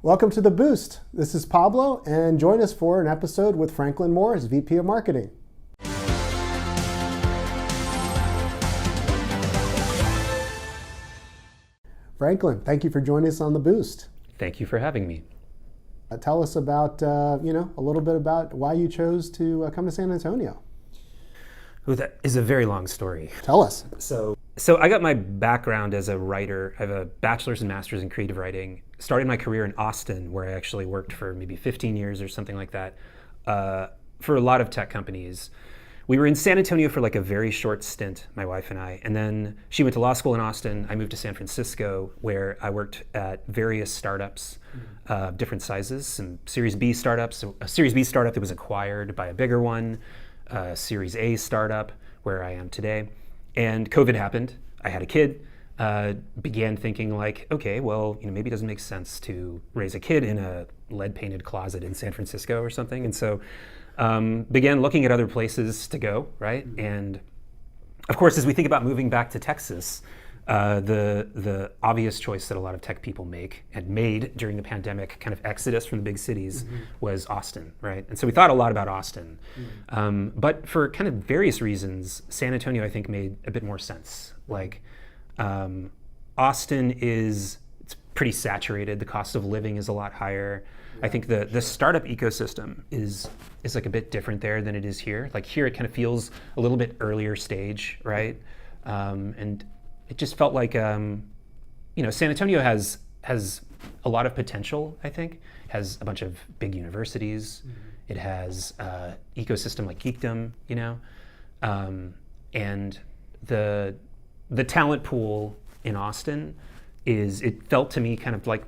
Welcome to The Boost. This is Pablo, and join us for an episode with Franklin Morris, VP of Marketing. Franklin, thank you for joining us on The Boost. Thank you for having me. Tell us about, a little bit about why you chose to come to San Antonio. Ooh, that is a very long story. Tell us. So I got my background as a writer. I have a bachelor's and master's in creative writing. Started my career in Austin, where I actually worked for maybe 15 years or something like that, for a lot of tech companies. We were in San Antonio for like a very short stint, my wife and I, and then she went to law school in Austin. I moved to San Francisco, where I worked at various startups, different sizes, some Series B startups, a Series B startup that was acquired by a bigger one, a Series A startup, where I am today. And COVID happened. I had a kid, began thinking like, okay, well, maybe it doesn't make sense to raise a kid in a lead-painted closet in San Francisco or something. And so began looking at other places to go, right? And of course, as we think about moving back to Texas, the obvious choice that a lot of tech people make and made during the pandemic kind of exodus from the big cities was Austin, right? And so we thought a lot about Austin. But for kind of various reasons, San Antonio, I think, made a bit more sense. Like Austin it's pretty saturated. The cost of living is a lot higher. I think the startup ecosystem is like a bit different there than it is here. Like here, it kind of feels a little bit earlier stage, right? And it just felt like, San Antonio has a lot of potential, I think. It has a bunch of big universities. It has ecosystem like Geekdom, and the talent pool in Austin it felt to me kind of like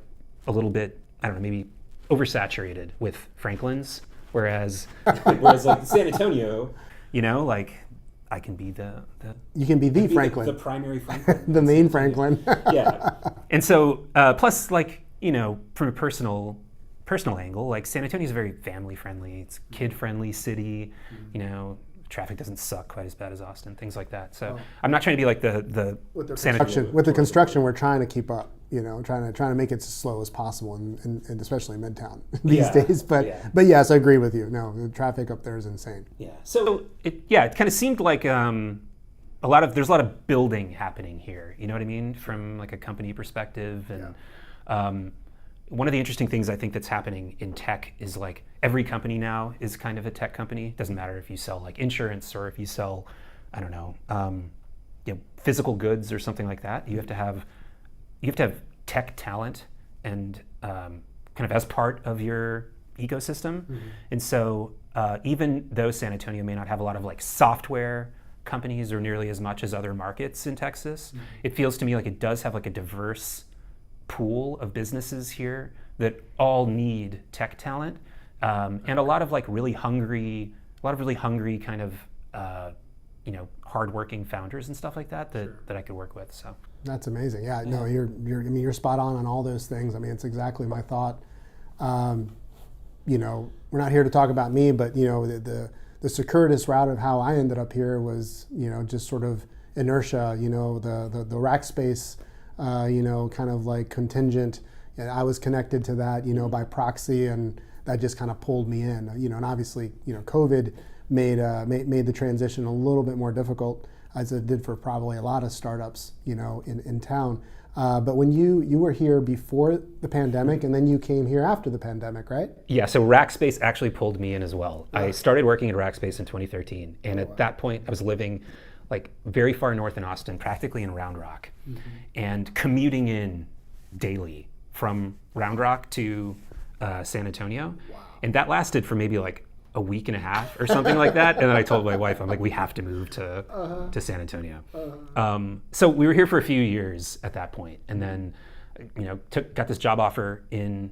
a little bit, I don't know, maybe oversaturated with Franklins, whereas like San Antonio, I can be you can be the Franklin, the primary Franklin, the main Franklin. Yeah, and so plus from a personal angle, like San Antonio is very family friendly. It's kid friendly city. Traffic doesn't suck quite as bad as Austin, things like that. So I'm not trying to be like the San Antonio. With the construction, we're trying to keep up. Trying to make it as slow as possible, and especially in Midtown these days. But yes, I agree with you. No, the traffic up there is insane. Yeah. So it kind of seemed like there's a lot of building happening here. You know what I mean? From like a company perspective, and one of the interesting things I think that's happening in tech is like every company now is kind of a tech company. It doesn't matter if you sell like insurance or if you sell, I don't know, physical goods or something like that. You have to have tech talent and kind of as part of your ecosystem. And so even though San Antonio may not have a lot of like software companies or nearly as much as other markets in Texas, it feels to me like it does have like a diverse pool of businesses here that all need tech talent, and a lot of really hungry kind of hardworking founders and stuff like that I could work with. So that's amazing. Yeah, no, you're spot on all those things. I mean, it's exactly my thought. We're not here to talk about me, but the circuitous route of how I ended up here was just sort of inertia. The rack space. Kind of like contingent. And I was connected to that, by proxy, and that just kind of pulled me in. And obviously, COVID made the transition a little bit more difficult, as it did for probably a lot of startups, in town. But when you were here before the pandemic, and then you came here after the pandemic, right? Yeah. So Rackspace actually pulled me in as well. I started working at Rackspace in 2013, and at that point, I was living like very far north in Austin, practically in Round Rock, and commuting in daily from Round Rock to San Antonio. Wow. And that lasted for maybe like a week and a half or something like that. And then I told my wife, I'm like, we have to move to San Antonio. So we were here for a few years at that point, and then got this job offer in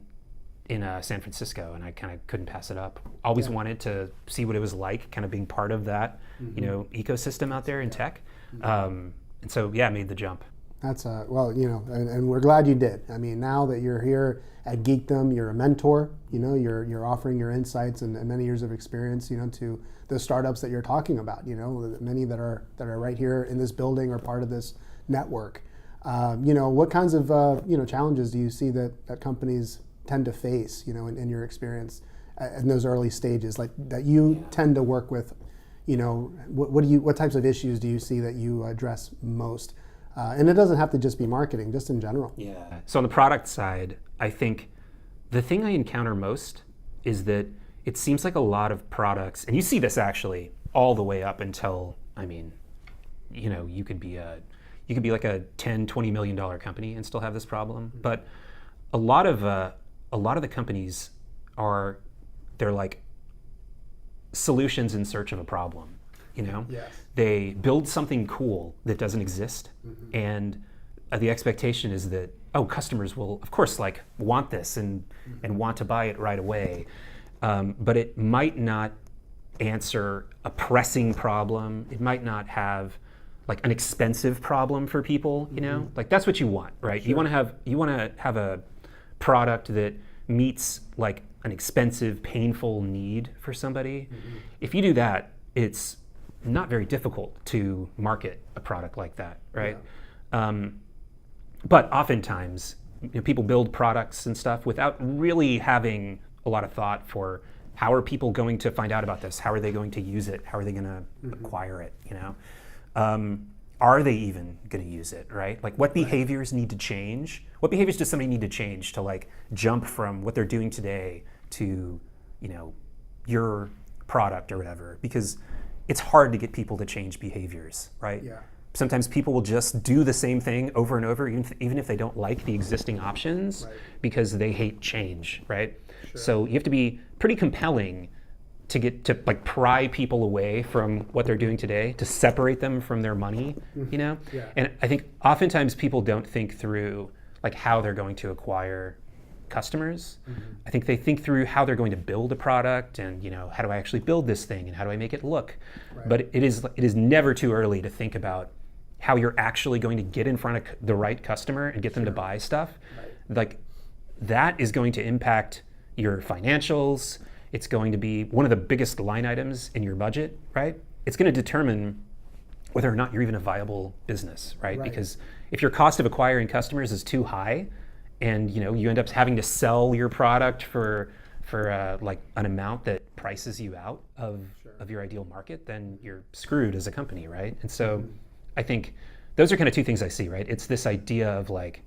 San Francisco, and I kind of couldn't pass it up. Always wanted to see what it was like, kind of being part of that, ecosystem out there in tech. And so, made the jump. That's and we're glad you did. I mean, now that you're here at Geekdom, you're a mentor. You're offering your insights and many years of experience, to the startups that you're talking about. Many that are right here in this building or part of this network. What kinds of challenges do you see that companies tend to face, in your experience in those early stages, like that you tend to work with, what types of issues do you see that you address most? And it doesn't have to just be marketing, just in general. Yeah. So on the product side, I think the thing I encounter most is that it seems like a lot of products, and you see this actually all the way up until, you could be like a $10-20 million company and still have this problem. But a lot of the companies they're like solutions in search of a problem. Yes. They build something cool that doesn't exist, and the expectation is that customers will of course like want this and want to buy it right away, but it might not answer a pressing problem. It might not have like an expensive problem for people. Like that's what you want, right? Sure. You want to have a product that meets like an expensive, painful need for somebody. If you do that, it's not very difficult to market a product like that, right? Yeah. But oftentimes, people build products and stuff without really having a lot of thought for how are people going to find out about this? How are they going to use it? How are they going to acquire it? Are they even going to use it, right? Like what behaviors need to change? What behaviors does somebody need to change to like jump from what they're doing today to, your product or whatever? Because it's hard to get people to change behaviors, right? Yeah. Sometimes people will just do the same thing over and over, even if they don't like the existing options, because they hate change, right? Sure. So you have to be pretty compelling to get to like pry people away from what they're doing today, to separate them from their money, Yeah. And I think oftentimes people don't think through like how they're going to acquire customers. I think they think through how they're going to build a product and how do I actually build this thing and how do I make it look. But it is never too early to think about how you're actually going to get in front of the right customer and get them to buy stuff. Like that is going to impact your financials. It's going to be one of the biggest line items in your budget, right? It's going to determine whether or not you're even a viable business, right? Because if your cost of acquiring customers is too high, and you end up having to sell your product for like an amount that prices you out of your ideal market, then you're screwed as a company, right? And so I think those are kind of two things I see, right? It's this idea of like,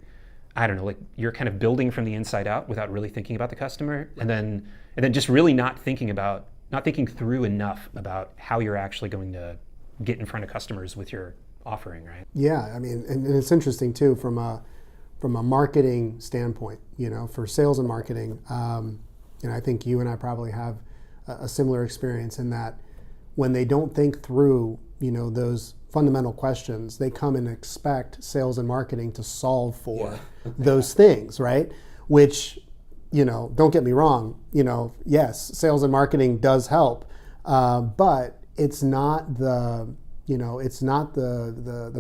I don't know, like you're kind of building from the inside out without really thinking about the customer, and then just really not thinking through enough about how you're actually going to get in front of customers with your offering, right? Yeah, I mean, and it's interesting too from a marketing standpoint, for sales and marketing. I think you and I probably have a similar experience in that when they don't think through, those fundamental questions, they come and expect sales and marketing to solve for those things, right? Which, don't get me wrong, yes, sales and marketing does help, but it's not the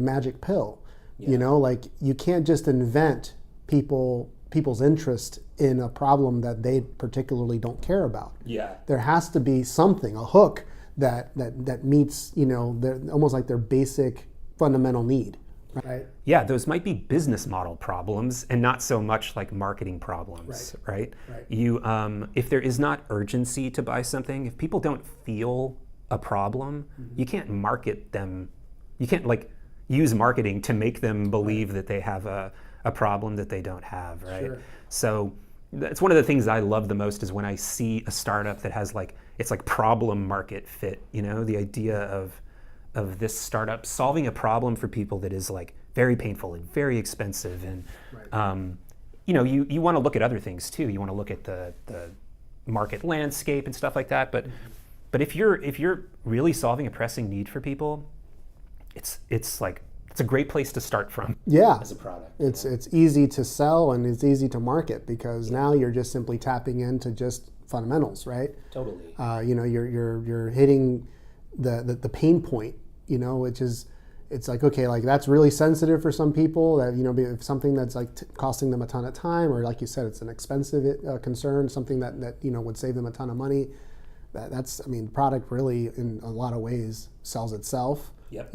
magic pill. Like you can't just invent people's interest in a problem that they particularly don't care about. Yeah. There has to be something, a hook that meets, their almost like their basic fundamental need. Right. Yeah, those might be business model problems and not so much like marketing problems, right? You, if there is not urgency to buy something, if people don't feel a problem, you can't market them. You can't like use marketing to make them believe that they have a problem that they don't have, right? Sure. So that's one of the things I love the most is when I see a startup that has like, it's like problem market fit, the idea of this startup solving a problem for people that is like very painful and very expensive. And, you want to look at other things too. You want to look at the market landscape and stuff like that. But if you're really solving a pressing need for people, it's a great place to start from. Yeah, as a product. It's easy to sell and it's easy to market because now you're just simply tapping into just fundamentals, right? Totally. You're hitting the pain point, which is, it's like, okay, like that's really sensitive for some people, that if something that's like costing them a ton of time, or like you said, it's an expensive concern, something that would save them a ton of money. That's product really in a lot of ways sells itself. Yep.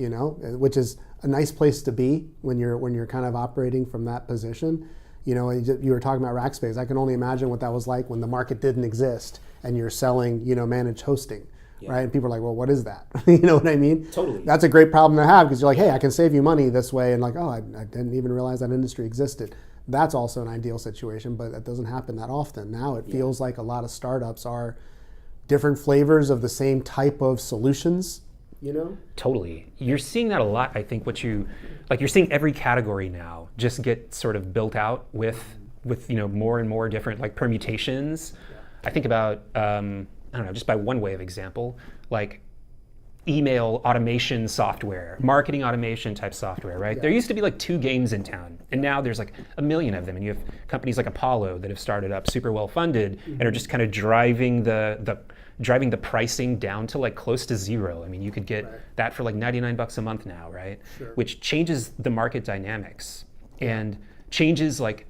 Which is a nice place to be when you're kind of operating from that position, You know, you were talking about rack space. I can only imagine what that was like when the market didn't exist and you're selling, you know, managed hosting, right? And people are like, well, what is that? You know what I mean? Totally. That's a great problem to have because you're like, hey, I can save you money this way. And like, oh, I didn't even realize that industry existed. That's also an ideal situation, but that doesn't happen that often. Now it feels like a lot of startups are different flavors of the same type of solutions, you know? Totally. You're seeing that a lot. I think you're seeing every category now just get sort of built out with you know, more and more different like permutations. I think about, I don't know, just by one way of example, like email automation software, marketing automation type software, right? There used to be like 2 games in town, and now there's like a million of them. And you have companies like Apollo that have started up super well funded and are just kind of driving the pricing down to like close to zero. I mean, you could get that for like $99 a month now, right? Which changes the market dynamics and changes like,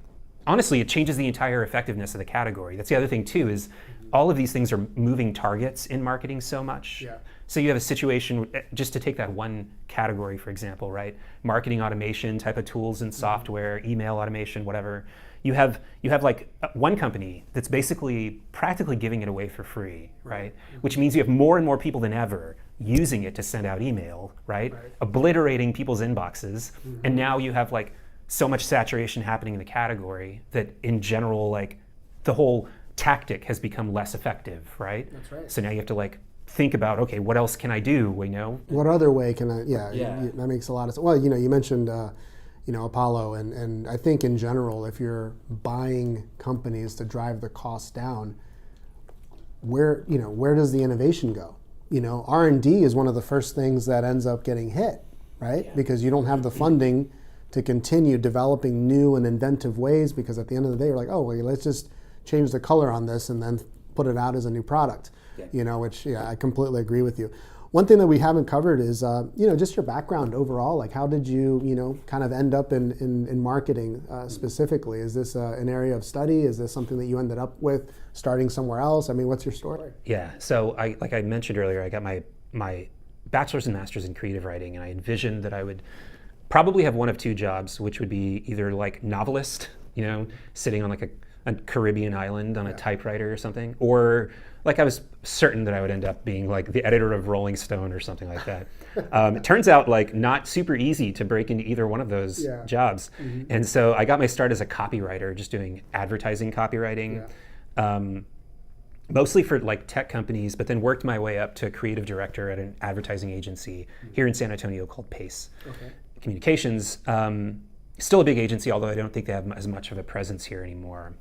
honestly, it changes the entire effectiveness of the category. That's the other thing too, is all of these things are moving targets in marketing so much. So you have a situation, just to take that one category, for example, right? Marketing automation type of tools and software, email automation, whatever. You have like one company that's basically practically giving it away for free, right? Which means you have more and more people than ever using it to send out email, right? Obliterating people's inboxes. And now you have like so much saturation happening in the category that in general, like the whole tactic has become less effective, right? That's right. So now you have to like think about, okay, what else can I do? You know, what other way can I? That makes a lot of sense. Well, you know, you mentioned you know, Apollo, and I think in general, if you're buying companies to drive the costs down, where does the innovation go? You know, R&D is one of the first things that ends up getting hit, right? Because you don't have the funding to continue developing new and inventive ways, because at the end of the day, you're like, oh, well, let's just change the color on this and then put it out as a new product. You know, which, I completely agree with you. One thing that we haven't covered is, you know, just your background overall. Like, how did you, you know, kind of end up in marketing specifically? Is this an area of study? Is this something that you ended up with starting somewhere else? I mean, what's your story? Yeah, so like I mentioned earlier, I got my bachelor's and master's in creative writing, and I envisioned that I would probably have one of 2 jobs, which would be either like novelist, you know, sitting on like a Caribbean island on a typewriter or something, or like I was certain that I would end up being like the editor of Rolling Stone or something like that. It turns out like not super easy to break into either one of those jobs. And so I got my start as a copywriter, just doing advertising copywriting, mostly for like tech companies, but then worked my way up to creative director at an advertising agency here in San Antonio called Pace Communications. Still a big agency, although I don't think they have as much of a presence here anymore.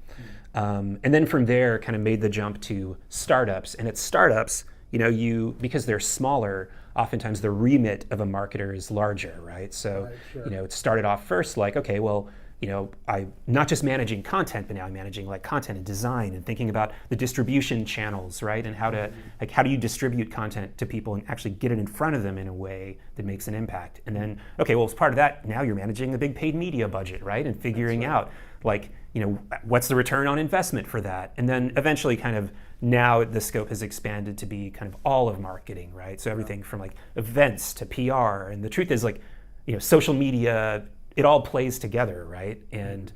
And then from there, kind of made the jump to startups. And at startups, you know, because they're smaller, oftentimes the remit of a marketer is larger, right? So, you know, it started off first like, okay, well, you know, I'm not just managing content, but now I'm managing like content and design and thinking about the distribution channels, right? And how do you distribute content to people and actually get it in front of them in a way that makes an impact? And then, okay, well, as part of that, now you're managing the big paid media budget, right? And figuring out like, you know, what's the return on investment for that? And then eventually kind of now the scope has expanded to be kind of all of marketing, right? So everything from like events to PR. And the truth is like, you know, social media, it all plays together, right? And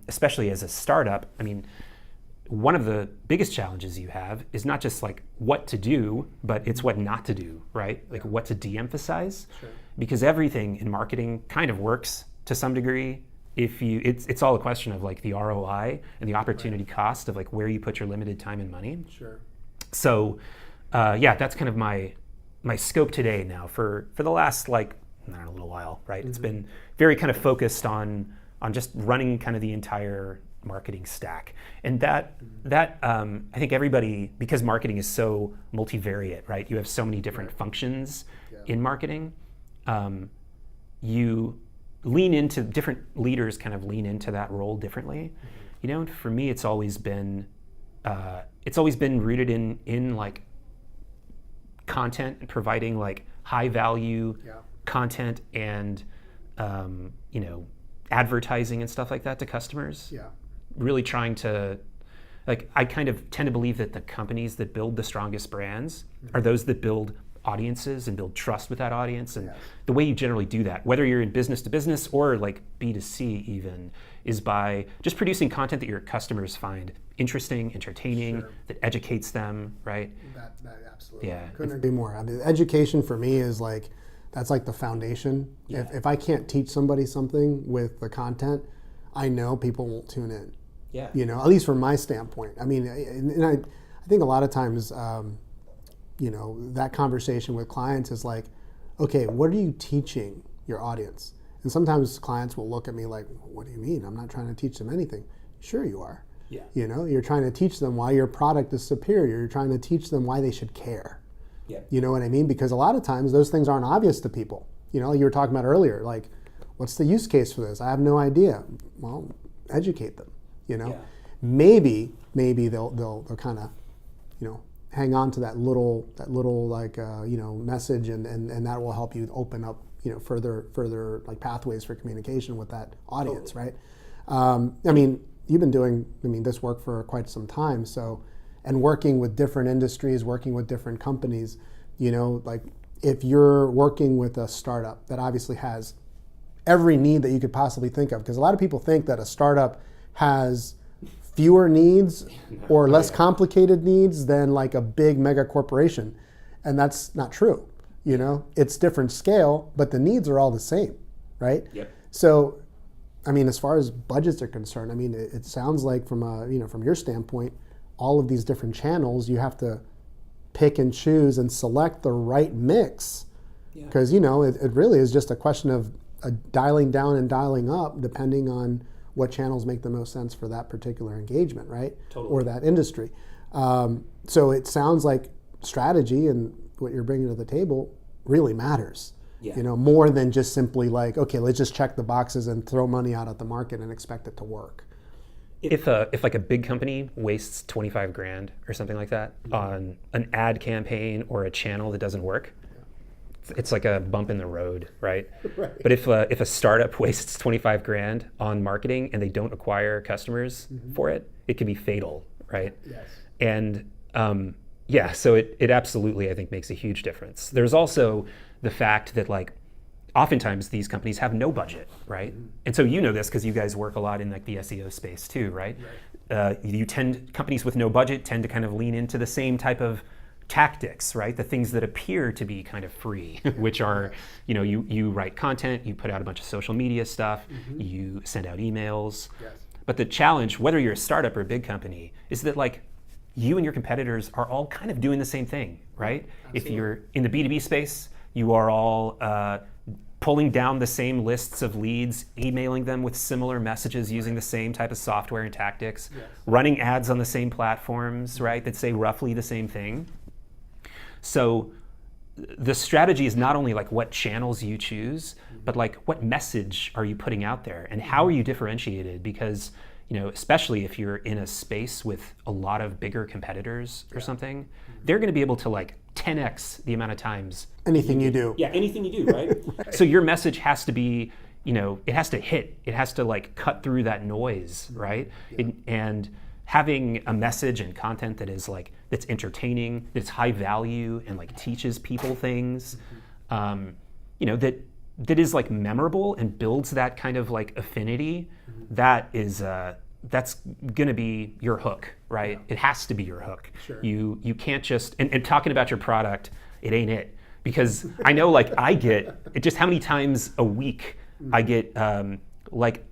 especially as a startup, I mean, one of the biggest challenges you have is not just like what to do, but it's what not to do, right? Like what to de-emphasize, because everything in marketing kind of works to some degree. It's all a question of like the ROI and the opportunity cost of like where you put your limited time and money. So that's kind of my scope today now for the last like, I don't know, a little while, right? It's been very kind of focused on just running kind of the entire marketing stack. And that I think everybody, because marketing is so multivariate, right? You have so many different functions in marketing. You lean into different leaders, kind of lean into that role differently. You know, and for me, it's always been rooted in like content and providing like high value content and you know, advertising and stuff like that to customers. Really trying to, like, I kind of tend to believe that the companies that build the strongest brands are those that build audiences and build trust with that audience. And the way you generally do that, whether you're in business to business or like B2C even, is by just producing content that your customers find interesting, entertaining, that educates them, right? That absolutely. Yeah. Couldn't agree more. I mean, education for me is like, that's like the foundation. Yeah. If I can't teach somebody something with the content, I know people won't tune in. Yeah. You know, at least from my standpoint. I mean, and I think a lot of times, you know, that conversation with clients is like, okay, what are you teaching your audience? And sometimes clients will look at me like, what do you mean? I'm not trying to teach them anything. Sure you are. Yeah. You know, you're trying to teach them why your product is superior. You're trying to teach them why they should care. Yeah. You know what I mean? Because a lot of times those things aren't obvious to people. You know, you were talking about earlier, like, what's the use case for this? I have no idea. Well, educate them, you know? Yeah. Maybe they'll kind of, you know, hang on to that little like, you know, message and that will help you open up, you know, further like pathways for communication with that audience, Totally. right? I mean, you've been doing, this work for quite some time, so, and working with different industries, working with different companies, you know, like if you're working with a startup that obviously has every need that you could possibly think of, because a lot of people think that a startup has fewer needs or less complicated needs than like a big mega corporation, and that's not true. You know, it's different scale, but the needs are all the same, right? Yep. So, I mean, as far as budgets are concerned, I mean, it sounds like from a, you know, from your standpoint, all of these different channels, you have to pick and choose and select the right mix, because you know, it really is just a question of dialing down and dialing up depending on what channels make the most sense for that particular engagement, right? Totally. Or that industry. So it sounds like strategy and what you're bringing to the table really matters. Yeah. You know, more than just simply like, okay, let's just check the boxes and throw money out at the market and expect it to work. If like a big company wastes 25 grand or something like that on an ad campaign or a channel that doesn't work, it's like a bump in the road, right? Right. But if a startup wastes 25 grand on marketing and they don't acquire customers for it, it can be fatal, right? Yes. And yeah, so it absolutely, I think, makes a huge difference. There's also the fact that like oftentimes these companies have no budget, right? And so you know this because you guys work a lot in like the SEO space too, right? Companies with no budget tend to kind of lean into the same type of tactics, right? The things that appear to be kind of free, which are, you know, you write content, you put out a bunch of social media stuff, you send out emails. Yes. But the challenge, whether you're a startup or a big company, is that like you and your competitors are all kind of doing the same thing, right? Absolutely. If you're in the B2B space, you are all pulling down the same lists of leads, emailing them with similar messages using the same type of software and tactics, running ads on the same platforms, right, that say roughly the same thing. So the strategy is not only like what channels you choose, but like what message are you putting out there and how are you differentiated? Because, you know, especially if you're in a space with a lot of bigger competitors or something, they're going to be able to like 10x the amount of times Anything you do. Yeah, anything you do, right? So your message has to be, you know, it has to hit. It has to like cut through that noise, right? And having a message and content that is like, that's entertaining, that's high value and like teaches people things, you know, that is like memorable and builds that kind of like affinity, that is, that's going to be your hook, right? It has to be your hook. Sure. You can't just, and talking about your product, it ain't it. Because I know like I get, just how many times a week I get, like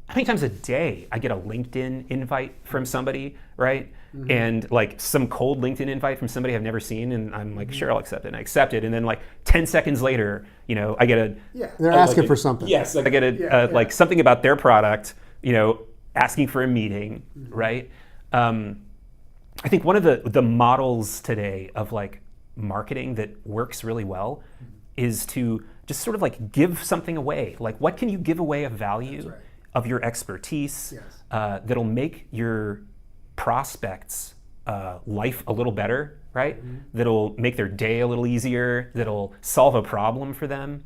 how many times a day I get a LinkedIn invite from somebody, right? And like some cold LinkedIn invite from somebody I've never seen, and I'm like, sure, I'll accept it. And I accept it, and then like 10 seconds later, you know, I get a they're asking for something. Yes, like I get a like something about their product, you know, asking for a meeting, right? I think one of the models today of like marketing that works really well is to just sort of like give something away. Like what can you give away of value of your expertise that'll make your prospects life a little better, right? That'll make their day a little easier, that'll solve a problem for them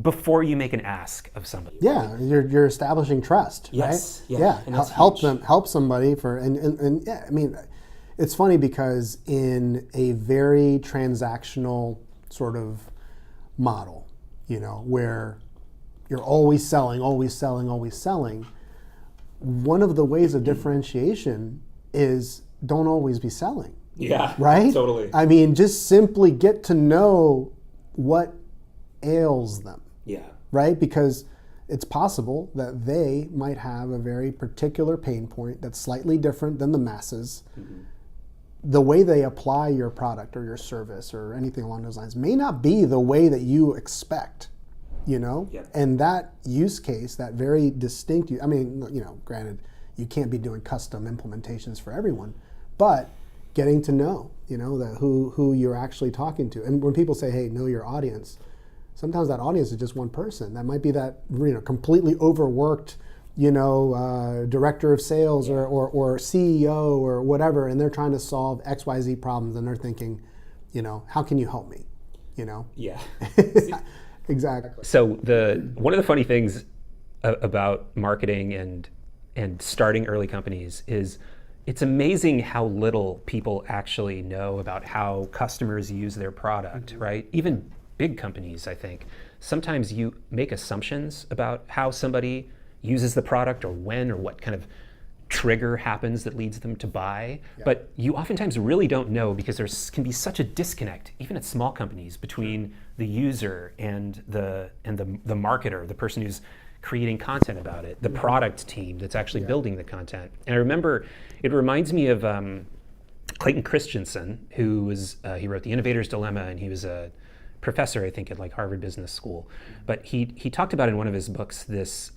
before you make an ask of somebody. Yeah, you're establishing trust, Yes, right? yeah, and that's help huge. them, help somebody for, and yeah, I mean, it's funny because in a very transactional sort of model, where you're always selling, always selling, always selling, one of the ways of differentiation is don't always be selling. Yeah, right? Totally. I mean, just simply get to know what ails them. Yeah. Right? Because it's possible that they might have a very particular pain point that's slightly different than the masses. Mm-hmm. The way they apply your product or your service or anything along those lines may not be the way that you expect, Yep. And that use case, that very distinct, I mean, granted, you can't be doing custom implementations for everyone, but getting to know, that who you're actually talking to. And when people say, hey, know your audience, sometimes that audience is just one person. That might be that completely overworked, director of sales or CEO or whatever, and they're trying to solve XYZ problems, and they're thinking, how can you help me? Yeah. Exactly. So one of the funny things about marketing and starting early companies is it's amazing how little people actually know about how customers use their product, mm-hmm. right? Even big companies, I think. Sometimes you make assumptions about how somebody uses the product or when or what kind of trigger happens that leads them to buy. Yeah. But you oftentimes really don't know because there can be such a disconnect, even at small companies, between the user and the marketer, the person who's creating content about it, the product team that's actually building the content. And I remember, it reminds me of Clayton Christensen, who was, he wrote The Innovator's Dilemma, and he was a professor, I think, at Harvard Business School. But he talked about in one of his books this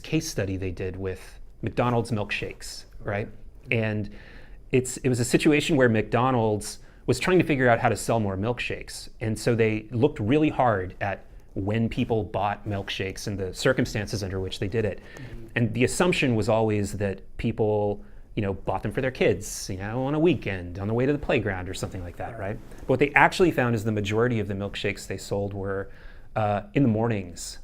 case study they did with McDonald's milkshakes, right? And it was a situation where McDonald's was trying to figure out how to sell more milkshakes. And so they looked really hard at when people bought milkshakes and the circumstances under which they did it. Mm-hmm. And the assumption was always that people, bought them for their kids, on a weekend, on the way to the playground or something like that, right? But what they actually found is the majority of the milkshakes they sold were in the mornings.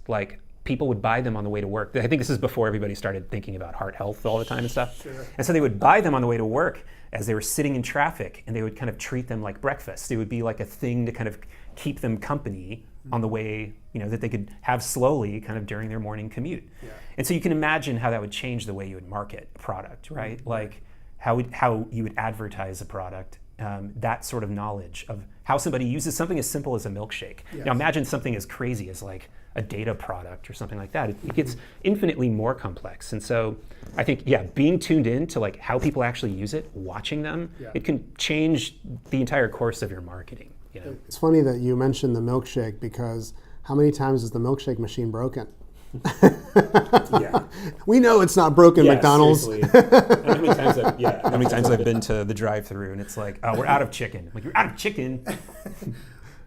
People would buy them on the way to work. I think this is before everybody started thinking about heart health all the time and stuff. Sure. And so they would buy them on the way to work as they were sitting in traffic, and they would kind of treat them like breakfast. It would be like a thing to kind of keep them company on the way, that they could have slowly kind of during their morning commute. Yeah. And so you can imagine how that would change the way you would market a product, right? Mm-hmm. Like how you would advertise a product. That sort of knowledge of how somebody uses something as simple as a milkshake. Yes. Now imagine something as crazy as a data product or something like that. It gets infinitely more complex. And so I think, being tuned in to how people actually use it, watching them, it can change the entire course of your marketing. It's funny that you mentioned the milkshake, because how many times is the milkshake machine broken? We know it's not broken, McDonald's. How many times I've been to the drive-thru and it's like, oh, we're out of chicken. You're out of chicken.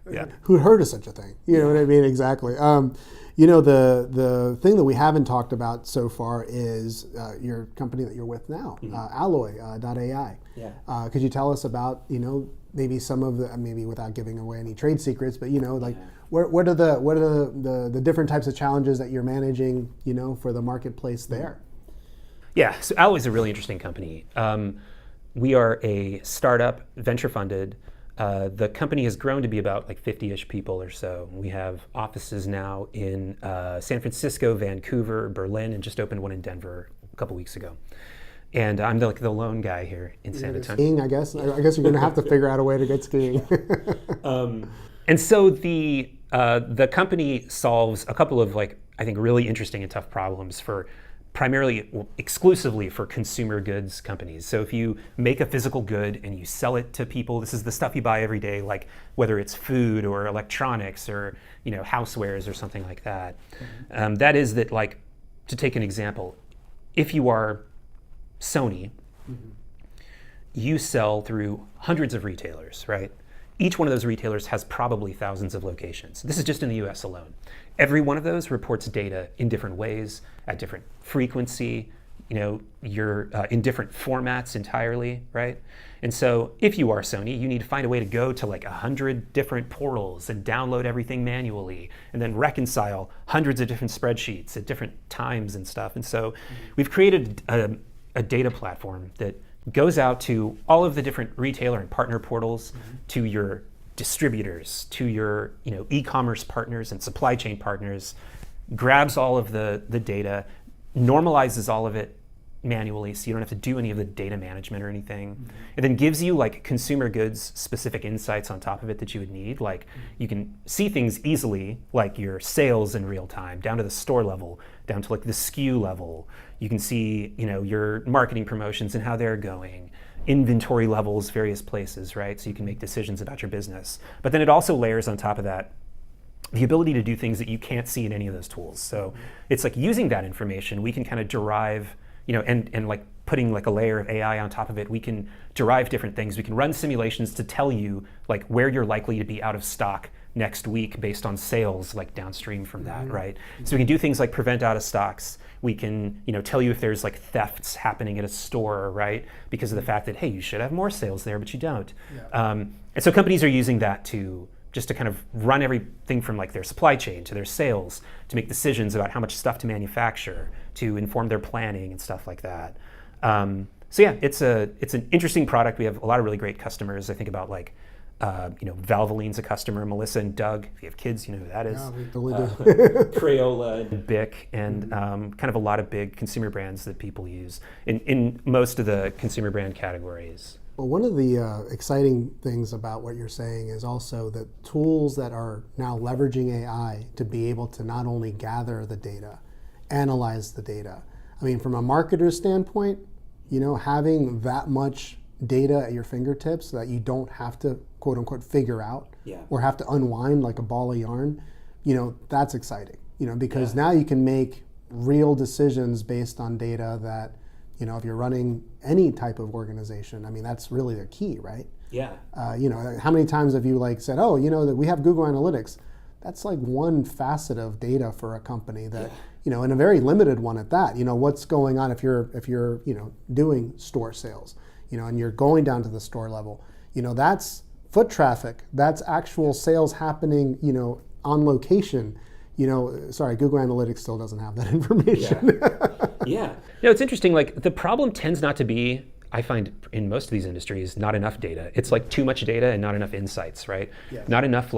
Yeah. Who'd heard of such a thing? You know what I mean? Exactly. The thing that we haven't talked about so far is your company that you're with now, mm-hmm. Alloy.ai. Yeah. Could you tell us about, maybe some of the, maybe without giving away any trade secrets, but what are the different types of challenges that you're managing, for the marketplace there? Yeah, so Alloy is a really interesting company. We are a startup, venture funded. The company has grown to be about 50-ish people or so. We have offices now in San Francisco, Vancouver, Berlin, and just opened one in Denver a couple weeks ago. And I'm the lone guy here in San Antonio. Skiing, I guess you're going to have to figure out a way to get skiing. And so the company solves a couple of I think really interesting and tough problems for exclusively for consumer goods companies. So if you make a physical good and you sell it to people, this is the stuff you buy every day, whether it's food or electronics or housewares or something like that. Mm-hmm. That is that to take an example, if you are Sony, mm-hmm. you sell through hundreds of retailers, right? Each one of those retailers has probably thousands of locations. This is just in the US alone. Every one of those reports data in different ways, at different frequency, you're in different formats entirely, right? And so if you are Sony, you need to find a way to go to 100 different portals and download everything manually and then reconcile hundreds of different spreadsheets at different times and stuff. And so we've created a data platform that goes out to all of the different retailer and partner portals, to your distributors, to your e-commerce partners and supply chain partners, grabs all of the data, normalizes all of it manually, so you don't have to do any of the data management or anything. It then gives you like consumer goods specific insights on top of it that you would need. Like you can see things easily, like your sales in real time, down to the store level, down to like the SKU level. You can see your marketing promotions and how they're going, inventory levels, various places, right? So you can make decisions about your business. But then it also layers on top of that the ability to do things that you can't see in any of those tools. So it's like using that information, we can kind of derive and like putting like a layer of AI on top of it, we can derive different things. We can run simulations to tell you like where you're likely to be out of stock next week based on sales like downstream from that, right? So we can do things like prevent out of stocks. We can tell you if there's like thefts happening at a store, right? Because of the fact that, hey, you should have more sales there, but you don't. And so companies are using that to just to kind of run everything from like their supply chain to their sales, to make decisions about how much stuff to manufacture, to inform their planning and stuff like that. So yeah, it's an interesting product. We have a lot of really great customers. I think about like, Valvoline's a customer, Melissa and Doug. If you have kids, you know who that is. Yeah, we totally do. Crayola, and Bic, and kind of a lot of big consumer brands that people use in most of the consumer brand categories. Well, one of the exciting things about what you're saying is also that tools that are now leveraging AI to be able to not only gather the data, analyze the data. I mean, from a marketer's standpoint, having that much data at your fingertips that you don't have to, quote unquote, figure out or have to unwind like a ball of yarn, that's exciting, because now you can make real decisions based on data that, if you're running any type of organization, I mean, that's really the key, right? Yeah. How many times have you like said, oh, that we have Google Analytics? That's like one facet of data for a company that, and a very limited one at that. What's going on if you're doing store sales, and you're going down to the store level, that's foot traffic. That's actual sales happening, on location. Sorry, Google Analytics still doesn't have that information. Yeah. It's interesting. Like the problem tends not to be, I find in most of these industries, not enough data. It's like too much data and not enough insights, right? Yes. Not enough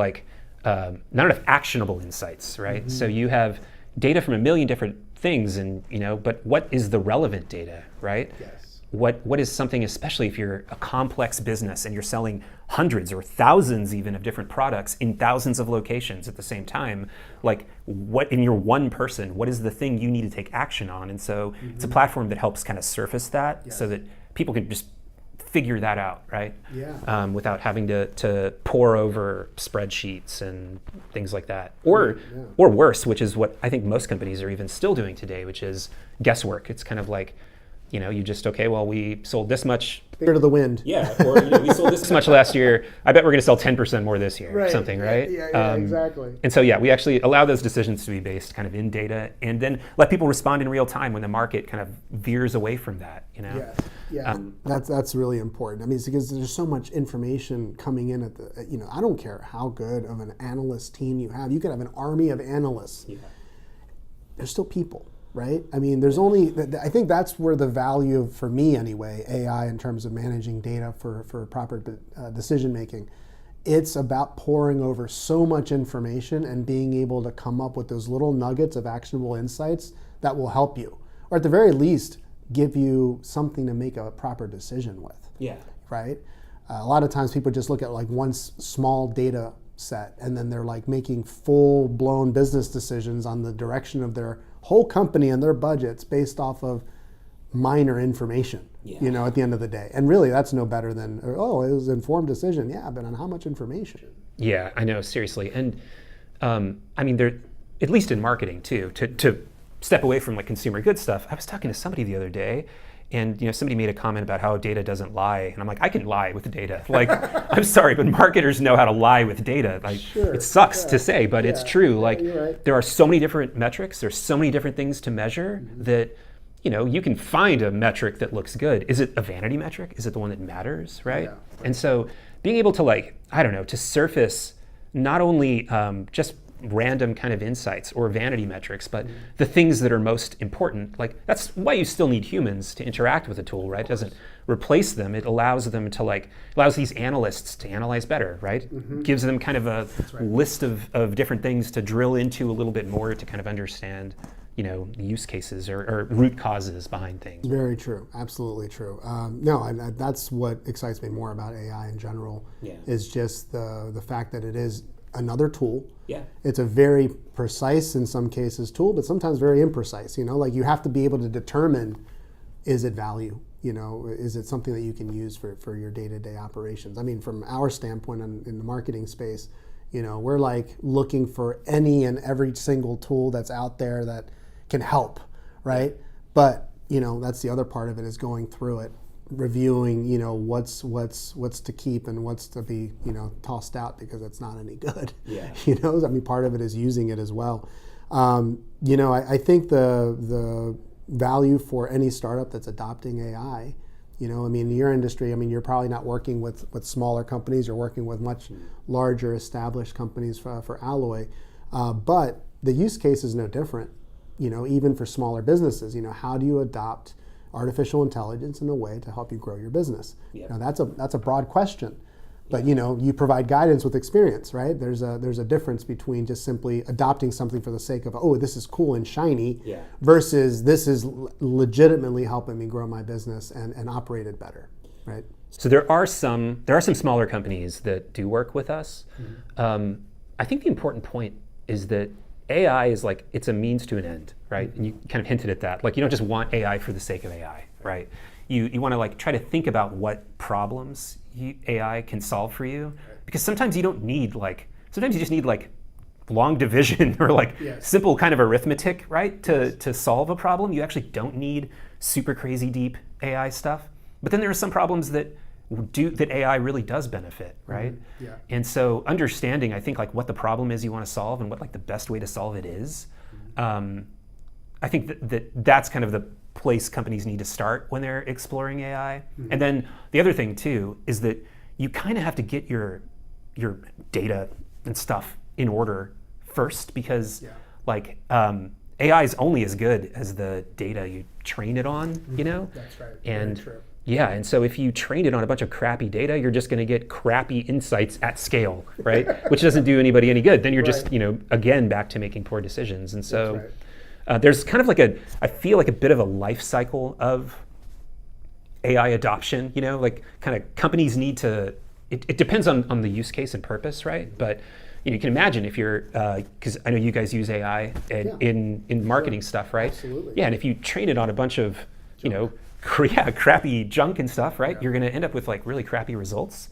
actionable insights, right? So you have data from a million different things, and but what is the relevant data, right? Yes. What is something, especially if you're a complex business and you're selling hundreds or thousands even of different products in thousands of locations at the same time, like what in your one person, what is the thing you need to take action on? And so it's a platform that helps kind of surface that so that people can just figure that out, right? Yeah. Without having to pore over spreadsheets and things like that. Or worse, which is what I think most companies are even still doing today, which is guesswork. It's kind of like, you just, we sold this much. Ear to the wind. Yeah, or we sold this much last year. I bet we're going to sell 10% more this year, or something, right? Yeah, exactly. And so, we actually allow those decisions to be based kind of in data, and then let people respond in real time when the market kind of veers away from that, Yes. Yeah, that's really important. I mean, it's because there's so much information coming in at the, I don't care how good of an analyst team you have. You could have an army of analysts. Yeah. There's still people. Right? I mean, I think that's where the value, for me anyway, AI in terms of managing data for proper decision making. It's about poring over so much information and being able to come up with those little nuggets of actionable insights that will help you, or at the very least, give you something to make a proper decision with. Yeah. Right? A lot of times people just look at like one small data set and then they're like making full-blown business decisions on the direction of their whole company and their budgets based off of minor information, at the end of the day. And really that's no better than, it was an informed decision. Yeah, but on how much information? Yeah, I know, seriously. And I mean, there, at least in marketing too, to step away from like consumer goods stuff, I was talking to somebody the other day, and somebody made a comment about how data doesn't lie, and I'm like, I can lie with the data. Like, I'm sorry, but marketers know how to lie with data. Like, it sucks to say, but it's true. Like, there are so many different metrics. There's so many different things to measure that, you can find a metric that looks good. Is it a vanity metric? Is it the one that matters, right? And so, being able to to surface not only just random kind of insights or vanity metrics, but the things that are most important. Like, that's why you still need humans to interact with a tool, right? It doesn't replace them. It allows them to allows these analysts to analyze better, right? Gives them kind of a list of different things to drill into a little bit more to kind of understand, the use cases or root causes behind things. Very true. Absolutely true. That's what excites me more about AI in general, is just the fact that it is another tool. Yeah. It's a very precise, in some cases, tool, but sometimes very imprecise. Like you have to be able to determine, is it value? Is it something that you can use for your day-to-day operations? I mean, from our standpoint in the marketing space, we're like looking for any and every single tool that's out there that can help, right? But that's the other part of it, is going through it, reviewing what's to keep and what's to be tossed out because it's not any good. I mean, part of it is using it as well. I think the value for any startup that's adopting AI, I mean, in your industry, I mean, you're probably not working with smaller companies. You're working with much larger established companies for Alloy, but the use case is no different. Even for smaller businesses, how do you adopt artificial intelligence in a way to help you grow your business? Now, that's a broad question, but you provide guidance with experience, right? There's a difference between just simply adopting something for the sake of, oh, this is cool and shiny, versus this is legitimately helping me grow my business and operate it better, right? So there are some smaller companies that do work with us. I think the important point is that AI is it's a means to an end, right? And you kind of hinted at that. You don't just want AI for the sake of AI, right? You want to try to think about what problems AI can solve for you, because sometimes you don't need sometimes you just need long division or simple kind of arithmetic, right? To solve a problem. You actually don't need super crazy deep AI stuff. But then there are some problems that AI really does benefit, right? And so understanding, I think, what the problem is you want to solve and what the best way to solve it is, I think that's kind of the place companies need to start when they're exploring AI. And then the other thing too is that you kind of have to get your data and stuff in order first, because AI is only as good as the data you train it on, That's right. And very true. yeah, and so if you train it on a bunch of crappy data, you're just going to get crappy insights at scale, right? Which doesn't do anybody any good. Then you're just, again, back to making poor decisions. And so there's kind of I feel like a bit of a life cycle of AI adoption, kind of companies need to, it depends on the use case and purpose, right? But you can imagine if you're, because I know you guys use AI in marketing stuff, right? Absolutely. Yeah, and if you train it on a bunch of, crappy junk and stuff, right? You're going to end up with really crappy results.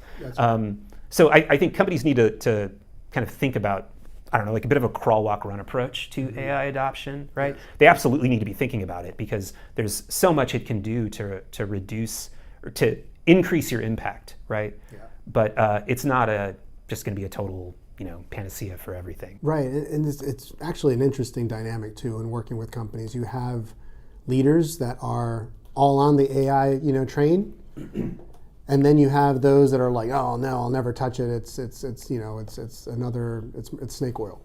So I think companies need to kind of think about, I don't know, a bit of a crawl, walk, run approach to AI adoption, right? They absolutely need to be thinking about it, because there's so much it can do to reduce or to increase your impact, right? But it's not just going to be a total panacea for everything. Right, and it's actually an interesting dynamic too in working with companies. You have leaders that are all on the AI, train, and then you have those that are like, oh no, I'll never touch it. It's snake oil,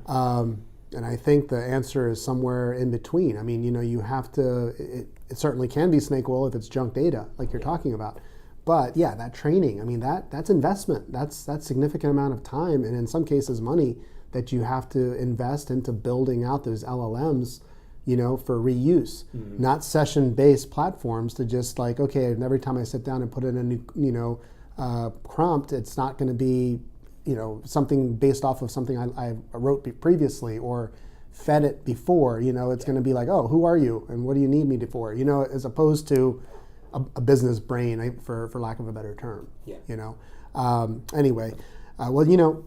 And I think the answer is somewhere in between. I mean, you have to. It certainly can be snake oil if it's junk data, like you're talking about. But yeah, that training, I mean, that's investment. That's significant amount of time, and in some cases money, that you have to invest into building out those LLMs, for reuse, not session-based platforms to just okay, and every time I sit down and put in a new, prompt, it's not going to be, something based off of something I wrote previously or fed it before. It's going to be oh, who are you and what do you need me for? As opposed to a business brain, for lack of a better term. Anyway.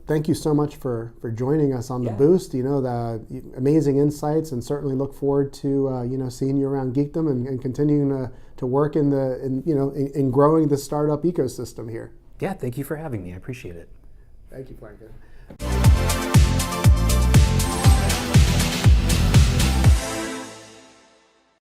Thank you so much for joining us on the Boost. The amazing insights, and certainly look forward to seeing you around Geekdom and continuing to work in growing the startup ecosystem here. Yeah, thank you for having me. I appreciate it. Thank you, Franklin.